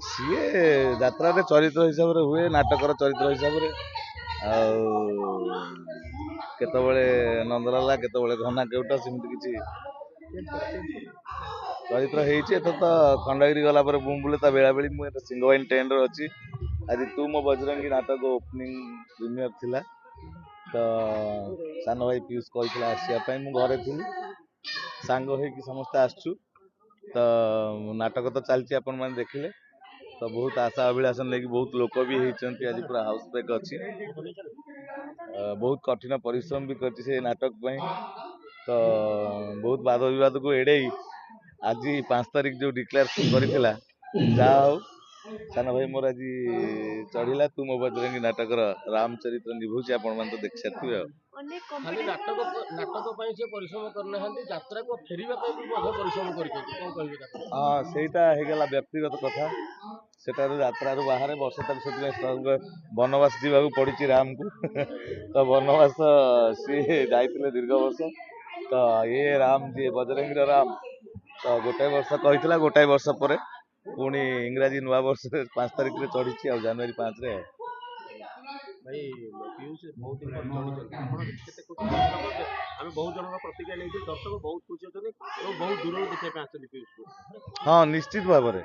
ସିଏ ଯାତ୍ରାରେ ଚରିତ୍ର ହିସାବରେ ହୁଏ, ନାଟକର ଚରିତ୍ର ହିସାବରେ। ଆଉ କେତେବେଳେ ନନ୍ଦଲାଲା, କେତେବେଳେ ଘନା କେଉଟ, ସେମିତି କିଛି ଚରିତ୍ର ହେଇଛି। ଏଥର ତ ଖଣ୍ଡଗିରି ଗଲା ପରେ ବୁମ୍ବୁଲେ ତା ବେଳାବେଳି ମୁଁ ଏଥର ସିଂହବାହିନୀ ଟ୍ରେନରେ ଅଛି। ଆଜି ତୁ ମୋ ବଜରଙ୍ଗୀ ନାଟକ ଓପନିଂ ପ୍ରିମିୟର ଥିଲା, ତ ସାନ ଭାଇ ପିୟୁଷ କହିଥିଲା ଆସିବା ପାଇଁ, ମୁଁ ଘରେ ଥିଲି। ସାଙ୍ଗ ହେଇକି ସମସ୍ତେ ଆସିଛୁ। ତ ନାଟକ ତ ଚାଲିଛି, ଆପଣ ମାନେ ଦେଖିଲେ। ତ ବହୁତ ଆଶା ଅଭିଳାଷ ନେଇକି ବହୁତ ଲୋକ ବି ହେଇଛନ୍ତି। ଆଜି ପୁରା ହାଉସ ବ୍ରେକ୍ ଅଛି। ବହୁତ କଠିନ ପରିଶ୍ରମ ବି କରିଛି ସେ ନାଟକ ପାଇଁ। ତ ବହୁତ ବାଦ ବିବାଦକୁ ଏଡେଇ ଆଜି 5 ତାରିଖ ଯୋଉ ଡିକ୍ଲାରେସନ କରିଥିଲା, ଯାହା ହଉ ସାନ ଭାଇ ମୋର ଆଜି ଚଢିଲା ତୁ ମୋ ବଜରଙ୍ଗୀ ନାଟକର ରାମଚରିତ୍ର ନିଭଉଛି। ଆପଣ ମାନେ ତ ଦେଖି ସାରିଥିବେ। ଆଉ ଖାଲି ନାଟକ ପାଇଁ ସେ ପରିଶ୍ରମ କରିନାହାନ୍ତି, ଯାତ୍ରାକୁ ଫେରିବା ପାଇଁ ବି ମଧ୍ୟ ପରିଶ୍ରମ କରିଛନ୍ତି। କଣ କହିବେ? ହଁ, ସେଇଟା ହେଇଗଲା ବ୍ୟକ୍ତିଗତ କଥା। ସେଠାରୁ ଯାତ୍ରାରୁ ବାହାରେ ବର୍ଷେ ତାକୁ ସେଥିପାଇଁ ବନବାସ ଯିବାକୁ ପଡିଛି ରାମକୁ। ତ ବନବାସ ସିଏ ଯାଇଥିଲେ ଦୀର୍ଘ ବର୍ଷ। ତ ଇଏ ରାମ ଯିଏ ବଜରଙ୍ଗୀର ରାମ, ତ ଗୋଟାଏ ବର୍ଷ କହିଥିଲା, ଗୋଟାଏ ବର୍ଷ ପରେ ପୁଣି ଇଂରାଜୀ ନୂଆ ବର୍ଷରେ 5 ତାରିଖରେ ଚଢିଛି, ଆଉ ଜାନୁଆରୀ 5ରେ। ଭାଇ ପିୟୁଷ ବହୁତ ଦିନ ପରେ ଚଢିଛନ୍ତି, ଆପଣ କେତେ ଖୁସି? ଆମେ ବହୁତ ଜଣଙ୍କ ପ୍ରତିକ୍ରିୟା ନେଇଥିଲୁ, ଦର୍ଶକ ବହୁତ ଖୁସି ଅଛନ୍ତି ଏବଂ ବହୁତ ଦୂରରୁ ଦେଖିବା ପାଇଁ ଆସିଛନ୍ତି ପିୟୁଷକୁ। ହଁ, ନିଶ୍ଚିତ ଭାବରେ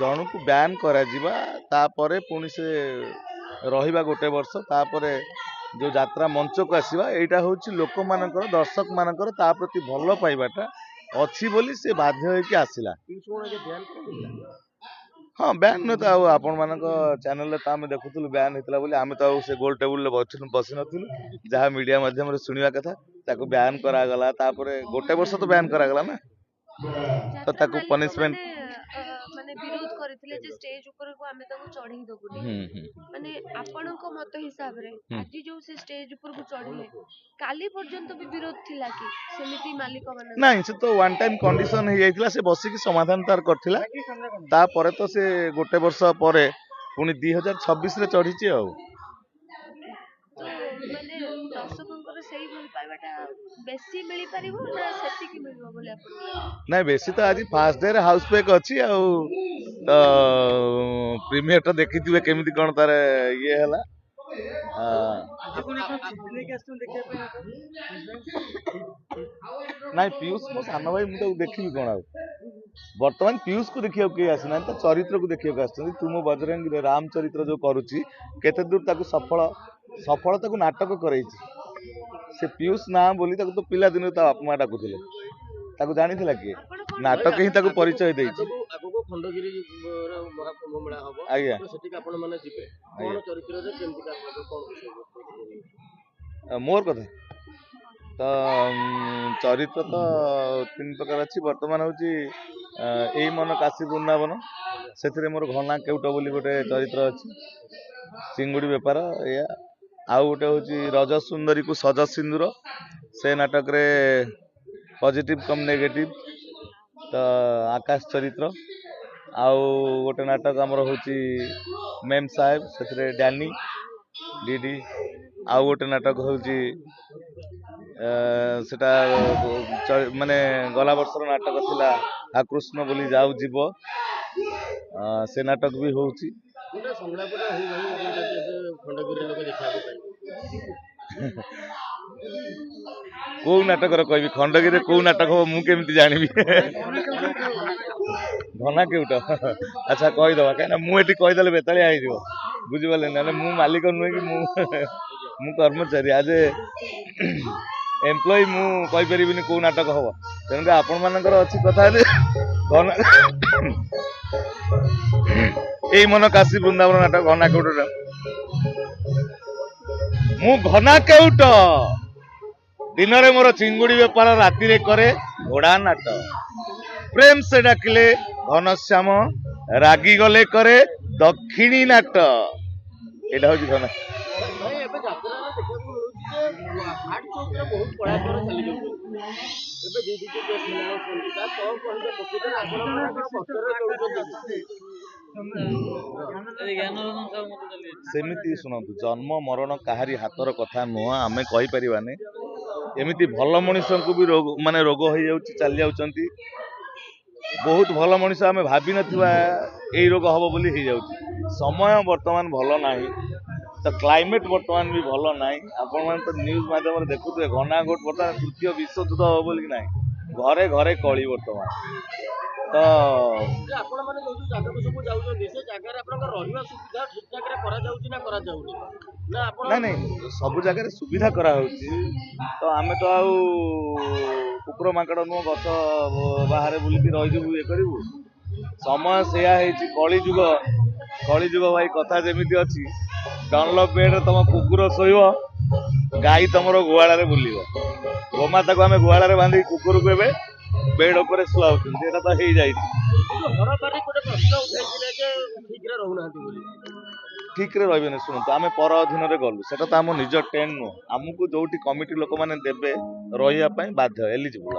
ଜଣକୁ ବ୍ୟାନ୍ କରାଯିବା, ତାପରେ ପୁଣି ସେ ରହିବା ଗୋଟେ ବର୍ଷ, ତାପରେ ଯୋଉ ଯାତ୍ରା ମଞ୍ଚକୁ ଆସିବା, ଏଇଟା ହଉଛି ଲୋକମାନଙ୍କର, ଦର୍ଶକ ମାନଙ୍କର ତା ପ୍ରତି ଭଲ ପାଇବାଟା ଅଛି ବୋଲି ସେ ବାଧ୍ୟ ହେଇକି ଆସିଲା। ହଁ, ବ୍ୟାନ୍ ନୁହେଁ ତ ଆଉ। ଆପଣ ମାନଙ୍କ ଚ୍ୟାନେଲରେ ତ ଆମେ ଦେଖୁଥିଲୁ ବ୍ୟାନ୍ ହେଇଥିଲା ବୋଲି। ଆମେ ତ ଆଉ ସେ ଗୋଲ ଟେବୁଲରେ ବସି ନଥିଲୁ। ଯାହା ମିଡିଆ ମାଧ୍ୟମରେ ଶୁଣିବା କଥା, ତାକୁ ବ୍ୟାନ୍ କରାଗଲା। ତାପରେ ଗୋଟେ ବର୍ଷ ତ ବ୍ୟାନ୍ କରାଗଲା ନା, ତ ତାକୁ ପନିଶମେଣ୍ଟ ମାନେ ବିରୋଧ କରିଥିଲେ ଯେ ଷ୍ଟେଜ ଉପରକୁ ଆମେ ତାକୁ ଚଢେଇ ଦବୁନି। ମାନେ ଆପଣଙ୍କ ମତ ହିସାବରେ ଆଜି ଯୋଉ ସେ ଷ୍ଟେଜ ଉପରକୁ ଚଢିଲେ, କାଲି ପର୍ଯ୍ୟନ୍ତ ବି ବିରୋଧ ଥିଲା କି ସେମିତି ମାଲିକ ମାନଙ୍କ? ନାଇଁ, ସେ ତ ୱାନ୍ ଟାଇମ୍ କଣ୍ଡିସନ ହେଇଯାଇଥିଲା। ସେ ବସିକି ସମାଧାନ ତାର କରିଥିଲା। ତାପରେ ତ ସେ ଗୋଟେ ବର୍ଷ ପରେ ପୁଣି 2026ରେ ଚଢିଛି। ଆଉ ତ ମାନେ ଦର୍ଶକଙ୍କର ସେଇ ଭଲ ପାଇବାଟା ବେଶୀ ମିଳିପାରିବ ନା ସେତିକି ମିଳିବ ବୋଲି ଆପଣଙ୍କୁ ଲାଗୁଛି? ନାଇଁ, ବେଶୀ ତ ଆଜି ଫାର୍ଷ୍ଟ ଡେ ରେ ହାଉସ ବ୍ରେକ୍ ଅଛି। ଆଉ ତ ପ୍ରିମିୟର ଟା ଦେଖିଥିବେ କେମିତି କଣ ତାର ଇଏ ହେଲା। ନାଇଁ, ପିୟୁଷ ମୋ ସାନ ଭାଇ, ମୁଁ ତାକୁ ଦେଖିବି କଣ? ଆଉ ବର୍ତ୍ତମାନ ପିୟୁଷକୁ ଦେଖିବାକୁ କେହି ଆସିନାହାନ୍ତି, ତା ଚରିତ୍ରକୁ ଦେଖିବାକୁ ଆସିଛନ୍ତି। ତୁ ମୋ ବଜରଙ୍ଗୀରେ ରାମ ଚରିତ୍ର ଯୋଉ କରୁଛି, କେତେ ଦୂର ତାକୁ ସଫଳ ତାକୁ ନାଟକ କରେଇଛି। ସେ ପିୟୁଷ ନାଁ ବୋଲି ତାକୁ ତ ପିଲାଦିନରୁ ତା ବାପା ମା ଡାକୁଥିଲେ। ତାକୁ ଜାଣିଥିଲା କିଏ? ନାଟକ ହିଁ ତାକୁ ପରିଚୟ ଦେଇଛି। ଆଗକୁ ଖଣ୍ଡଗିରି ମହାକୁମ୍ଭ ମେଳା ହବ, ଆଜ୍ଞା, ସେଠିକି ଆପଣ ମାନେ ଯିବେ, କଣ ଚରିତ୍ରରେ କେମିତି ମୋର କଥା ତ ଚରିତ୍ର ତ 3 ପ୍ରକାର ଅଛି। ବର୍ତ୍ତମାନ ହଉଛି ଏଇ ମନ କାଶୀ ବୃନ୍ଦାବନ, ସେଥିରେ ମୋର ଘନା କେଉଟ ବୋଲି ଗୋଟେ ଚରିତ୍ର ଅଛି, ଚିଙ୍ଗୁଡି ବେପାର ଏଇଆ। ଆଉ ଗୋଟେ ହଉଛି ରଜ ସୁନ୍ଦରୀକୁ ସଜ ସିନ୍ଦୁର, ସେ ନାଟକରେ ପଜିଟିଭ କମ୍ ନେଗେଟିଭ, ତ ଆକାଶ ଚରିତ୍ର। ଆଉ ଗୋଟେ ନାଟକ ଆମର ହଉଛି ମେମ୍ ସାହେବ, ସେଥିରେ ଡ୍ୟାନି ଡିଡି। ଆଉ ଗୋଟେ ନାଟକ ହଉଛି ସେଟା ମାନେ ଗଲା ବର୍ଷର ନାଟକ ଥିଲା ଆକୃଷ୍ଣ ବୋଲି ଯାଉ ଯିବ, ସେ ନାଟକ ବି ହଉଛି। କୋଉ ନାଟକର କହିବି? ଖଣ୍ଡଗିରିରେ କୋଉ ନାଟକ ହବ ମୁଁ କେମିତି ଜାଣିବି? ଘନା କେଉଟ, ଆଚ୍ଛା କହିଦବା, କାହିଁକିନା ମୁଁ ଏଠି କହିଦେଲେ ବେତାଳିଆ ହେଇଯିବ, ବୁଝିପାରିଲେ? ନହେଲେ ମୁଁ ମାଲିକ ନୁହେଁ କି, ମୁଁ କର୍ମଚାରୀ, ଆଜ ଏ ଏମ୍ପ୍ଲୟି ମୁଁ କହିପାରିବିନି କୋଉ ନାଟକ ହବ। ତେଣୁକରି ଆପଣ ମାନଙ୍କର ଅଛି କଥା ଯେ ଏଇ ମନ କାଶୀ ବୃନ୍ଦାବନ ନାଟକ ଘନା କେଉଟ। ମୁଁ ଘନା କେଉଟ, ଦିନରେ ମୋର ଚିଙ୍ଗୁଡି ବେପାର, ରାତିରେ କରେ ଘୋଡା ନାଟ। ପ୍ରେମ ସେ ଡାକିଲେ ଘନଶ୍ୟାମ, ରାଗି ଗଲେ କରେ ଦକ୍ଷିଣୀ ନାଟ। ଏଇଟା ହଉଛି ଘନା। ସେମିତି ଶୁଣନ୍ତୁ, ଜନ୍ମ ମରଣ କାହାରି ହାତର କଥା ନୁହଁ, ଆମେ କହିପାରିବାନି। ଏମିତି ଭଲ ମଣିଷଙ୍କୁ ବି ରୋଗ ହେଇଯାଉଛି, ଚାଲି ଯାଉଛନ୍ତି। बहुत भल मनीष आम भावी नथिबा एई रोग हब बोली हो जाउची समय वर्तमान भल नाही तो क्लाइमेट वर्तमान भी भल नाही आपण मान तो न्यूज माध्यम रे देखुथुबे घनाघोट वर्तमान तृतीय विश्व युद्ध हब बोली नाही घरे घरे कली वर्तमान तो ଆପଣ ମାନେ ଯୋଉ ଯୋଉ ଜାଗାକୁ ସବୁ ଯାଉଛନ୍ତି ସେ ଜାଗାରେ ଆପଣଙ୍କ ରହିବା ସୁବିଧା ଠିକ ଠାକରେ କରାଯାଉଛି ନା କରାଯାଉନି ନା ଆପଣ ନାଇଁ ନାଇଁ ସବୁ ଜାଗାରେ ସୁବିଧା କରାହଉଛି ତ ଆମେ ତ ଆଉ କୁକୁର ମାଙ୍କଡ ନୁହଁ ଗଛ ବାହାରେ ବୁଲିକି ରହିଯିବୁ ଇଏ କରିବୁ ସମୟ ସେଇଆ ହେଇଛି କଳି ଯୁଗ ଭାଇ କଥା ଯେମିତି ଅଛି ଡନଲପ୍ ବେଡରେ ତମ କୁକୁର ଶୋଇବ ଗାଈ ତମର ଗୁହାଳରେ ବୁଲିବ ଗୋମାତାକୁ ଆମେ ଗୁହାଳରେ ବାନ୍ଧିକି କୁକୁରକୁ ଏବେ ବେଡ୍ ଉପରେ ଶୁଆଉଛନ୍ତି ଏଟା ତ ହେଇଯାଇଛି ସରକାରୀ ଗୋଟେ ପ୍ରଶ୍ନ ଉଠାଇଥିଲେ ଯେ ଠିକରେ ରହୁନାହାନ୍ତି ବୋଲି ଠିକରେ ରହିବେନି ଶୁଣନ୍ତୁ ଆମେ ପର ଅଧୀନରେ ଗଲୁ ସେଟା ତ ଆମ ନିଜ ଟେନ୍ ନୁହଁ ଆମକୁ ଯୋଉଠି କମିଟି ଲୋକମାନେ ଦେବେ ରହିବା ପାଇଁ ବାଧ୍ୟ ଏଲିଜିବୁଲ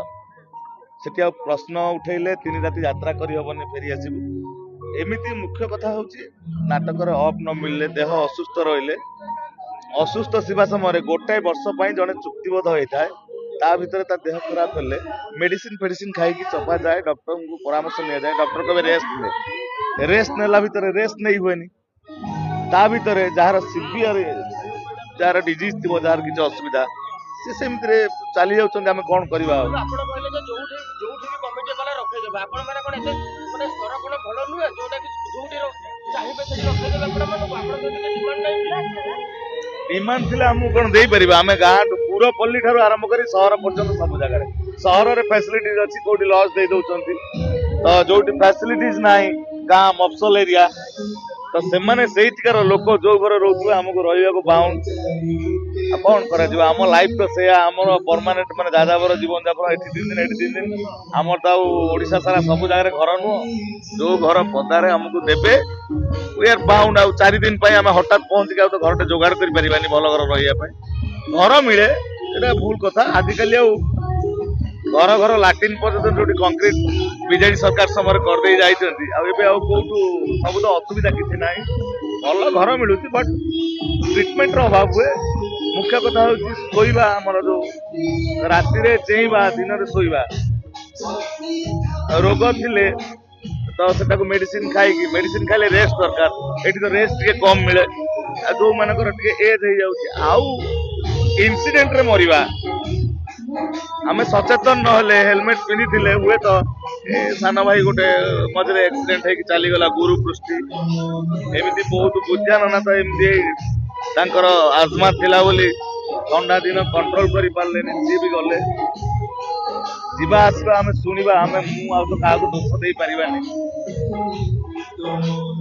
ସେଠି ଆଉ ପ୍ରଶ୍ନ ଉଠେଇଲେ 3 ରାତି ଯାତ୍ରା କରିହବନି ଫେରି ଆସିବୁ ଏମିତି ମୁଖ୍ୟ କଥା ହଉଛି ନାଟକରେ ଅଫ୍ ନ ମିଳିଲେ ଦେହ ଅସୁସ୍ଥ ରହିଲେ ଅସୁସ୍ଥ ଥିବା ସମୟରେ ଗୋଟାଏ ବର୍ଷ ପାଇଁ ଜଣେ ଚୁକ୍ତିବଦ୍ଧ ହେଇଥାଏ ତା ଭିତରେ ତା ଦେହ ଖରାପ ହେଲେ ମେଡିସିନ ଫେଡିସିନ ଖାଇକି ଚପା ଯାଏ ଡକ୍ଟରଙ୍କୁ ପରାମର୍ଶ ନିଆଯାଏ ଡକ୍ଟର କହିବେ ରେଷ୍ଟ ନେଲା ଭିତରେ ରେଷ୍ଟ ନେଇ ହୁଏନି ତା ଭିତରେ ଯାହାର ସିଭିୟର ଯାହାର ଡିଜିଜ ଥିବ ଯାହାର କିଛି ଅସୁବିଧା ସେ ସେମିତିରେ ଚାଲି ଯାଉଛନ୍ତି ଆମେ କଣ କରିବା ଆଉ ଆପଣ କହିଲେ ଯେ ଯୋଉଠି ବି କମିଟି ବାଲା ରଖେଇଦେବେ ଆପଣ ମାନେ କଣ ଏତେ ମାନେ ସ୍ତର କଣ ଭଲ ନୁହେଁ ଯୋଉଟା କି ଯୋଉଠି ଚାହିଁବେ ସେଠି ରଖେଇଦେବେ ଆପଣ ମାନଙ୍କୁ ଆପଣ ତ ଡିମାଣ୍ଡ ନାହିଁ ଡିମାଣ୍ଡ ଥିଲେ ଆମକୁ କଣ ଦେଇପାରିବା ଆମେ ଗାଁ ପୁରପଲ୍ଲୀ ଠାରୁ ଆରମ୍ଭ କରି ସହର ପର୍ଯ୍ୟନ୍ତ ସବୁ ଜାଗାରେ ସହରରେ ଫ୍ୟାସିଲିଟିଜ ଅଛି କୋଉଠି ଲଜ୍ ଦେଇ ଦଉଛନ୍ତି ତ ଯୋଉଠି ଫ୍ୟାସିଲିଟିଜ ନାହିଁ ଗାଁ ମଫସଲ ଏରିଆ ତ ସେମାନେ ସେଇଠିକାର ଲୋକ ଯୋଉ ଘରେ ରହୁଥିବେ ଆମକୁ ରହିବାକୁ ବାଉଣ୍ଡ ଆଉ କଣ କରାଯିବ ଆମ ଲାଇଫ ତ ସେଇଆ ଆମର ପରମାନେଣ୍ଟ ମାନେ ଯାଯାବର ଜୀବନ ଯାପନ ଏଠି 3 ଦିନ ଏଠି 3 ଦିନ ଆମର ତ ଆଉ ଓଡିଶା ସାରା ସବୁ ଜାଗାରେ ଘର ନୁହଁ ଯୋଉ ଘର ପଦାରେ ଆମକୁ ଦେବେ we are bound ଆଉ 4 ଦିନ ପାଇଁ ଆମେ ହଠାତ୍ ପହଞ୍ଚିକି ଆଉ ତ ଘରଟେ ଯୋଗାଡ଼ କରିପାରିବାନି ଭଲ ଘର ରହିବା ପାଇଁ ଘର ମିଳେ ଏଟା ଭୁଲ କଥା ଆଜିକାଲି ଆଉ ଘର ଲାଟିନ୍ ପର୍ଯ୍ୟନ୍ତ ଯୋଉଠି କଂକ୍ରିଟ ବିଜେଡି ସରକାର ସମୟରେ କରିଦେଇ ଯାଇଛନ୍ତି ଆଉ ଏବେ ଆଉ କୋଉଠୁ ସବୁ ତ ଅସୁବିଧା କିଛି ନାହିଁ ଭଲ ଘର ମିଳୁଛି ବଟ୍ ଟ୍ରିଟମେଣ୍ଟର ଅଭାବ ହୁଏ ମୁଖ୍ୟ କଥା ହଉଛି ଶୋଇବା ଆମର ଯୋଉ ରାତିରେ ଚେଇଁବା ଦିନରେ ଶୋଇବା ରୋଗ ଥିଲେ ତ ସେଟାକୁ ମେଡିସିନ ଖାଇଲେ ରେଷ୍ଟ ଦରକାର ଏଠି ତ ରେଷ୍ଟ ଟିକେ କମ ମିଳେ ଆଉ ଯୋଉ ମାନଙ୍କର ଟିକେ ଏଜ ହେଇଯାଉଛି ଆଉ ଇନସିଡେଣ୍ଟରେ ମରିବା ଆମେ ସଚେତନ ନହେଲେ ହେଲମେଟ ପିନ୍ଧିଥିଲେ ହୁଏତ ସାନ ଭାଇ ଗୋଟେ ମଝିରେ ଆକ୍ସିଡେଣ୍ଟ ହେଇକି ଚାଲିଗଲା ଗୁରୁ ପୃଷ୍ଟି ଏମିତି ବହୁତ ବୁଝାନନା ତ ଏମିତି ତାଙ୍କର ଆଜମା ଥିଲା ବୋଲି ଥଣ୍ଡା ଦିନ କଣ୍ଟ୍ରୋଲ କରିପାରିଲେନି ସିଏ ବି ଗଲେ ଯିବା ଆସିବା ଆମେ ଶୁଣିବା ମୁଁ ଆଉ ତ କାହାକୁ ଦୋଷ ଦେଇପାରିବାନି